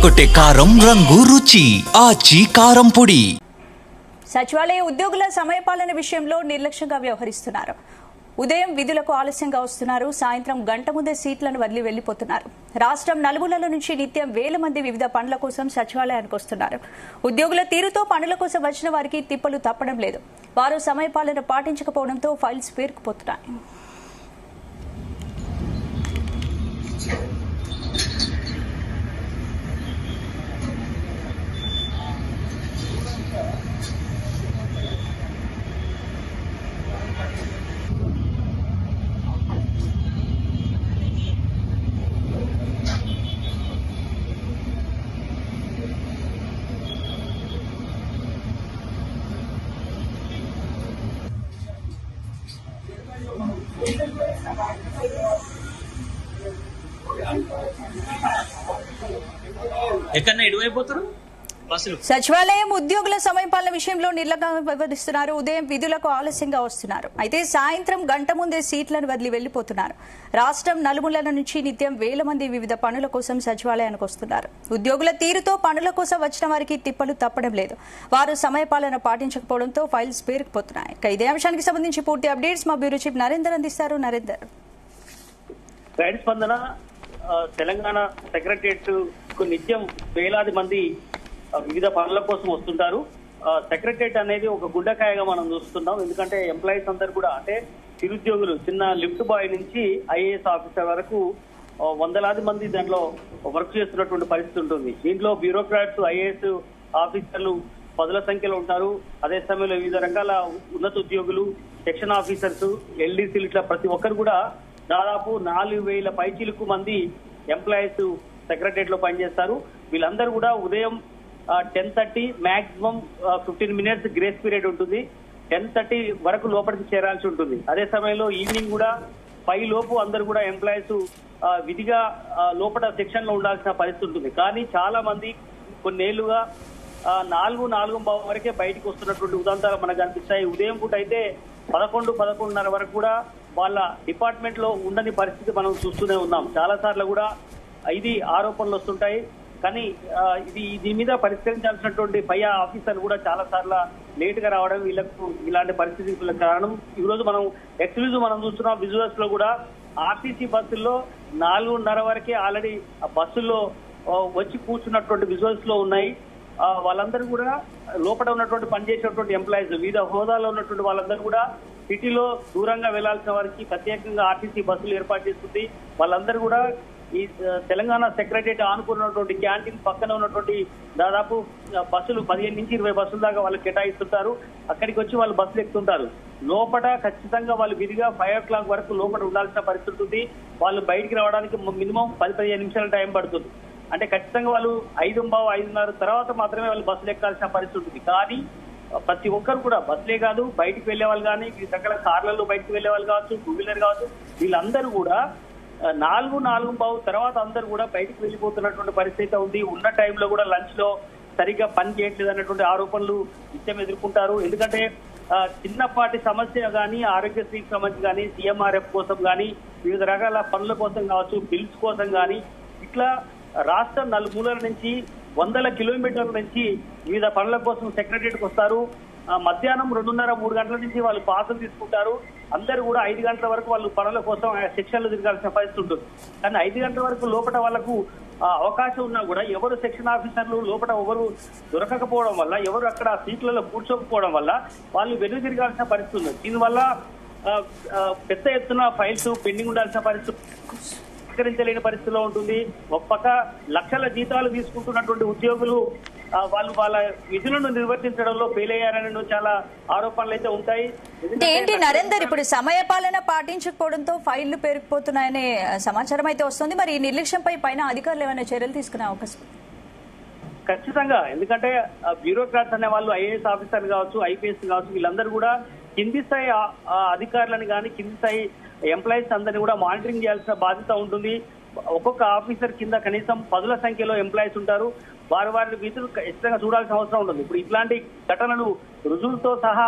అదరగొట్టే కారం రంగు రుచి ఆచి కారం పొడి. సచివాలయ ఉద్యోగుల సమయపాలన విషయంలో నిర్లక్ష్యంగా వ్యవహరిస్తున్నారు. ఉదయం విధులకు ఆలస్యంగా వస్తున్నారు. సాయంత్రం గంట ముందే సీట్లను వదిలి వెళ్లిపోతున్నారు. రాష్ట్రం నలుమూలల నుంచి నిత్యం వేల మంది వివిధ పనుల కోసం సచివాలయానికి వస్తున్నారు. ఉద్యోగుల తీరుతో పనుల కోసం వచ్చిన వారికి తిప్పలు తప్పడం లేదు. వారు సమయపాలన పాటించకపోవడంతో ఫైల్స్ పేరుకుపోతున్నాయి. సచివాలయం ఉద్యోగుల సమయపాలన విషయంలో నిర్లక్ష్యంగా వ్యవహరిస్తున్నారు. ఉదయం విధులకు ఆలస్యంగా వస్తున్నారు. అయితే సాయంత్రం గంట ముందే సీట్లను వదిలి వెళ్లిపోతున్నారు. రాష్ట్రం నలుమూలల నుంచి నిత్యం వేల మంది వివిధ పనుల కోసం సచివాలయానికి వస్తున్నారు. ఉద్యోగుల తీరుతో పనుల కోసం వచ్చిన వారికి తిప్పలు తప్పడం లేదు. వారు సమయపాలన పాటించకపోవడంతో ఫైల్స్ పేరుకుపోతున్నాయి. ఇదే అంశానికి సంబంధించి పూర్తి అప్డేట్స్ మా బ్యూరో చీఫ్ నరేందర్ అందిస్తారు. నరేందర్, తెలంగాణ సెక్రటరియట్ కు నిత్యం వేలాది మంది వివిధ పనుల కోసం వస్తుంటారు. సెక్రటరియట్ అనేది ఒక గుడ్డకాయగా మనం చూస్తున్నాం. ఎందుకంటే ఎంప్లాయీస్ అందరు కూడా, అంటే చిరుద్యోగులు, చిన్న లిఫ్ట్ బాయ్ నుంచి ఐఏఎస్ ఆఫీసర్ వరకు వందలాది మంది దాంట్లో వర్క్ చేస్తున్నటువంటి పరిస్థితి ఉంటుంది. దీంట్లో బ్యూరోక్రాట్స్, ఐఏఎస్ ఆఫీసర్లు పదుల సంఖ్యలో ఉంటారు. అదే సమయంలో వివిధ రకాల ఉన్నత ఉద్యోగులు, సెక్షన్ ఆఫీసర్స్, ఎల్డీసీలు, ఇట్లా ప్రతి ఒక్కరు కూడా దాదాపు 4000 పైచిలుకు మంది ఎంప్లాయీస్ సెక్రటరియట్ లో పనిచేస్తారు. వీళ్ళందరూ కూడా ఉదయం 10:30 మాక్సిమం 15 మినిట్స్ గ్రేస్ పీరియడ్ ఉంటుంది. 10:30 వరకు లోపలికి చేరాల్సి ఉంటుంది. అదే సమయంలో ఈవినింగ్ కూడా 5 లోపు అందరు కూడా ఎంప్లాయీస్ విధిగా లోపల సెక్షన్ లో ఉండాల్సిన పరిస్థితి ఉంటుంది. కానీ చాలా మంది కొన్నేళ్లుగా 4-4:15 వరకే బయటకు వస్తున్నటువంటి ఉదాంతాలు మనకు కనిపిస్తాయి. ఉదయం పూట అయితే 11-11:30 వరకు కూడా వాళ్ళ డిపార్ట్మెంట్ లో ఉండని పరిస్థితి మనం చూస్తూనే ఉన్నాం. చాలా సార్లు కూడా ఇది ఆరోపణలు వస్తుంటాయి. కానీ దీని మీద పరిష్కరించాల్సినటువంటి పై ఆఫీసర్లు కూడా చాలా సార్లు లేట్ గా రావడం వీళ్ళకు ఇలాంటి పరిస్థితులకు కారణం. ఈ రోజు మనం ఎక్స్క్లూజివ్ మనం చూస్తున్నాం. విజువల్స్ లో కూడా ఆర్టీసీ బస్సుల్లో 4:30 వరకే ఆల్రెడీ బస్సుల్లో వచ్చి కూర్చున్నటువంటి విజువల్స్ లో ఉన్నాయి. వాళ్ళందరూ కూడా లోపల ఉన్నటువంటి పనిచేసేటువంటి ఎంప్లాయీస్, వివిధ హోదాలో ఉన్నటువంటి వాళ్ళందరూ కూడా సిటీలో దూరంగా వెళ్లాల్సిన వారికి ప్రత్యేకంగా ఆర్టీసీ బస్సులు ఏర్పాటు చేస్తుంది. వాళ్ళందరూ కూడా ఈ తెలంగాణ సెక్రటరియట్ ఆనుకున్నటువంటి క్యాంటీన్ పక్కన ఉన్నటువంటి దాదాపు బస్సులు 15 నుంచి 20 బస్సుల దాకా వాళ్ళు కేటాయిస్తుంటారు. అక్కడికి వచ్చి వాళ్ళు బస్సులు ఎక్కుతుంటారు. లోపల ఖచ్చితంగా వాళ్ళు విధిగా 5 o'clock వరకు లోపల ఉండాల్సిన పరిస్థితి ఉంటుంది. వాళ్ళు బయటికి రావడానికి మినిమం 10-15 నిమిషాల టైం పడుతుంది. అంటే ఖచ్చితంగా వాళ్ళు 5:15, 5:30 తర్వాత మాత్రమే వాళ్ళు బస్సులు ఎక్కాల్సిన పరిస్థితి ఉంటుంది. కానీ ప్రతి ఒక్కరు కూడా, బస్సులే కాదు, బయటికి వెళ్లే వాళ్ళు కానీ, రకాల కార్లలో బయటకు వెళ్లే వాళ్ళు కావచ్చు, 2-wheeler కావచ్చు, వీళ్ళందరూ కూడా 4-4:15 తర్వాత అందరూ కూడా బయటకు వెళ్లిపోతున్నటువంటి పరిస్థితి ఉంది. ఉన్న టైంలో కూడా లంచ్ లో సరిగ్గా పని చేయట్లేదు అన్నటువంటి ఆరోపణలు నిత్యం ఎదుర్కొంటారు. ఎందుకంటే చిన్నపాటి సమస్య కానీ, ఆరోగ్యశ్రీకి సంబంధించి కానీ, సీఎంఆర్ఎఫ్ కోసం కానీ, వివిధ రకాల పనుల కోసం కావచ్చు, బిల్స్ కోసం కానీ, ఇట్లా రాష్ట్రం నలుమూలల నుంచి 100 కిలోమీటర్ల నుంచి వివిధ పనుల కోసం సెక్రటరియట్కి వస్తారు. మధ్యాహ్నం 2:30-3 గంటల నుంచి వాళ్ళు పాసులు తీసుకుంటారు. అందరూ కూడా 5 గంటల వరకు వాళ్ళు పనుల కోసం సెక్షన్లు తిరగాల్సిన పరిస్థితి ఉంటుంది. కానీ 5 గంటల వరకు లోపల వాళ్ళకు అవకాశం ఉన్నా కూడా ఎవరు సెక్షన్ ఆఫీసర్లు లోపల ఎవరు దొరకకపోవడం వల్ల, ఎవరు అక్కడ సీట్లలో కూర్చోకపోవడం వల్ల వాళ్ళు వెలుగు తిరగాల్సిన పరిస్థితి ఉంది. దీనివల్ల పెద్ద ఎత్తున ఫైల్స్ పెండింగ్ ఉండాల్సిన పరిస్థితి, పరిష్కరించలేని పరిస్థితిలో ఉంటుంది. ఒక పక్క లక్షల జీతాలు తీసుకుంటున్నటువంటి ఉద్యోగులు వాళ్ళు వాళ్ళ విధులను నిర్వర్తించడంలో ఫెయిల్ అయ్యారని చాలా ఆరోపణలు అయితే ఉంటాయి. ఏంటి నరేందర్, ఇప్పుడు సమయపాలన పాటించకపోవడంతో ఫైళ్లు పేరుకుపోతున్నాయనే సమాచారం అయితే వస్తుంది. మరి ఈ నిర్లక్ష్యంపై పైన అధికారులు ఏమైనా చర్యలు తీసుకునే అవకాశం? ఖచ్చితంగా. ఎందుకంటే బ్యూరోక్రాట్స్ అనే వాళ్ళు ఐఏఎస్ ఆఫీసర్లు కావచ్చు, ఐపీఎస్ కావచ్చు, వీళ్ళందరూ కూడా కింది స్థాయి అధికారులను కానీ, కింది స్థాయి ఎంప్లాయీస్ అందరినీ కూడా మానిటరింగ్ చేయాల్సిన బాధ్యత ఉంటుంది. ఒక్కొక్క ఆఫీసర్ కింద కనీసం 10ల సంఖ్యలో ఎంప్లాయీస్ ఉంటారు. వారి విధులు ఖచ్చితంగా చూడాల్సిన అవసరం ఉంటుంది. ఇప్పుడు ఇట్లాంటి ఘటనలు రుజువులతో సహా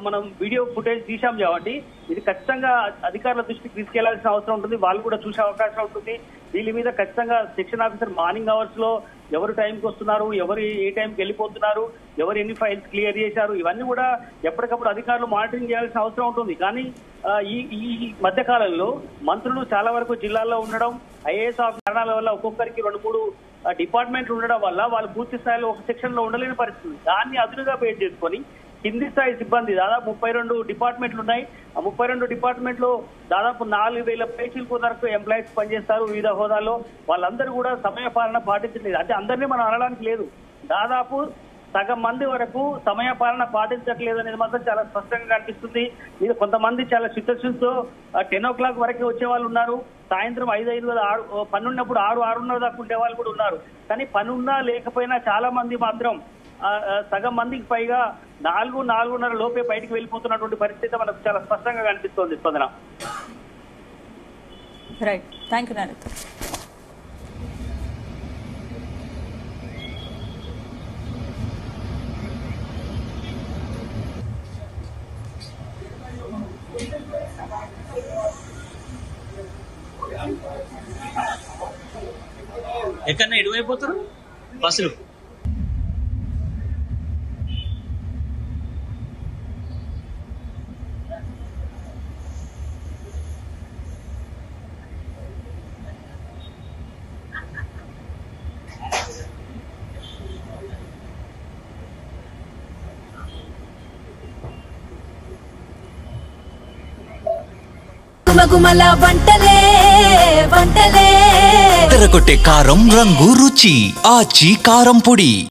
మనం వీడియో ఫుటేజ్ తీసాం కాబట్టి ఇది ఖచ్చితంగా అధికారుల దృష్టికి తీసుకెళ్లాల్సిన అవసరం ఉంటుంది. వాళ్ళు కూడా చూసే అవకాశం ఉంటుంది. వీళ్ళ మీద ఖచ్చితంగా సెక్షన్ ఆఫీసర్ మార్నింగ్ అవర్స్ లో ఎవరు టైంకి వస్తున్నారు, ఎవరు ఏ టైంకి వెళ్ళిపోతున్నారు, ఎవరు ఎన్ని ఫైల్స్ క్లియర్ చేశారు, ఇవన్నీ కూడా ఎప్పటికప్పుడు అధికారులు మానిటరింగ్ చేయాల్సిన అవసరం ఉంటుంది. కానీ ఈ మధ్య కాలంలో మంత్రులు చాలా వరకు జిల్లాల్లో ఉండడం, ఐఏఎస్ కారణాల వల్ల ఒక్కొక్కరికి 2-3 డిపార్ట్మెంట్లు ఉండడం వల్ల వాళ్ళు పూర్తి స్థాయిలో ఒక సెక్షన్ లో ఉండలేని పరిస్థితి. దాన్ని అదునుగా బేస్ చేసుకొని కింది స్థాయి సిబ్బంది దాదాపు 32 డిపార్ట్మెంట్లు ఉన్నాయి. ఆ 32 డిపార్ట్మెంట్ లో దాదాపు 4,000 పైచీలకు వరకు ఎంప్లాయీస్ పనిచేస్తారు వివిధ హోదాల్లో. వాళ్ళందరూ కూడా సమయ పాలన పాటించలేదు. అంటే అందరినీ మనం అనడానికి లేదు, దాదాపు సగం మంది వరకు సమయ పాలన పాటించట్లేదు అనేది మాత్రం చాలా స్పష్టంగా కనిపిస్తుంది. ఇది కొంతమంది చాలా చిత్తశుద్ధితో 10 o'clock వరకు వచ్చే వాళ్ళు ఉన్నారు, సాయంత్రం 5 పని ఉన్నప్పుడు 6-6:30 దాకా ఉండే వాళ్ళు కూడా ఉన్నారు. కానీ పని ఉన్నా లేకపోయినా చాలా మంది మాత్రం సగం మందికి పైగా 4-4:30 లోపే బయటికి వెళ్ళిపోతున్నటువంటి పరిస్థితి మనకు చాలా స్పష్టంగా కనిపిస్తోంది. స్పందన. Right, thank you Narayana. ఎక్కడన్నా ఎటువైపోతారు బస్సులు? గుమగుమల వంటలే వంటలే తెరకొట్టే కారం రంగు రుచి ఆచి కారం పొడి.